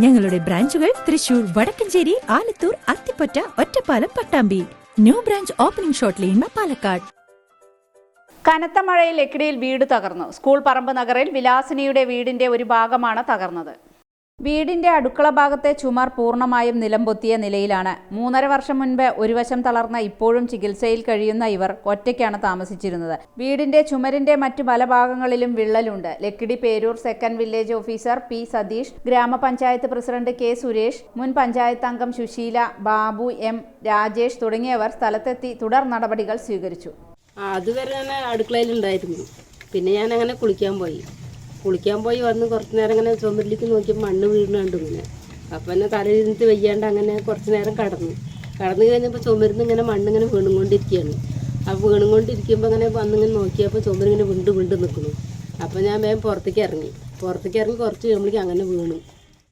ഞങ്ങളുടെ ബ്രാഞ്ചുകൾ Thrissur, Vadakkencherry, Alathur, Athippatta, Ottapalam, Pattambi. New branch opening shortly in Palakkad. കനത്ത മഴയിൽ ലക്കിടിയിൽ വീട് തകർന്നു. സ്കൂൾ പറമ്പ് നഗറിൽ വിലാസിനിയുടെ വീടിന്റെ ഒരു ഭാഗമാണ് തകർന്നത്. വീടിന്റെ അടുക്കള ഭാഗത്തെ ചുമർ പൂർണ്ണമായും നിലംപൊത്തിയ നിലയിലാണ്. 3.5 വർഷം മുൻപ് ഒരു വശം തളർന്ന ഇപ്പോഴും ചികിത്സയിൽ കഴിയുന്ന ഇവർ ഒറ്റയ്ക്കാണ് താമസിച്ചിരുന്നത്. വീടിന്റെ ചുമരിന്റെ മറ്റു പല ഭാഗങ്ങളിലും വിള്ളലുണ്ട്. Lakkidi Peroor second village officer P Satheesh, ഗ്രാമപഞ്ചായത്ത് പ്രസിഡന്റ് കെ സുരേഷ്, മുൻ പഞ്ചായത്ത് അംഗം സുശീല, ബാബു എം, രാജേഷ് തുടങ്ങിയവർ സ്ഥലത്തെത്തി തുടർ നടപടികൾ സ്വീകരിച്ചു. അതുവരെ ഞാൻ അടുക്കളയിലുണ്ടായിരുന്നു. പിന്നെ ഞാൻ അങ്ങനെ കുളിക്കാൻ പോയി വന്ന് കുറച്ച് നേരം അങ്ങനെ ചുമരിലേക്ക് നോക്കിയപ്പോൾ മണ്ണ് വീഴുന്നുണ്ട് ഇങ്ങനെ. അപ്പം എന്നെ തലയിരുന്നിട്ട് വയ്യാണ്ട് അങ്ങനെ കുറച്ച് നേരം കടന്നു കഴിഞ്ഞപ്പോൾ ചുമരുന്ന് ഇങ്ങനെ മണ്ണിങ്ങനെ വീണുകൊണ്ടിരിക്കുകയാണ്. അപ്പോൾ വീണുകൊണ്ടിരിക്കുമ്പോൾ അങ്ങനെ വന്നിങ്ങനെ നോക്കിയപ്പോൾ ചുമരിങ്ങനെ വിണ്ട് നിൽക്കുന്നു. അപ്പോൾ ഞാൻ വേഗം പുറത്തേക്ക് ഇറങ്ങി കുറച്ച് കഴിയുമ്പോഴേക്കും അങ്ങനെ വീണു.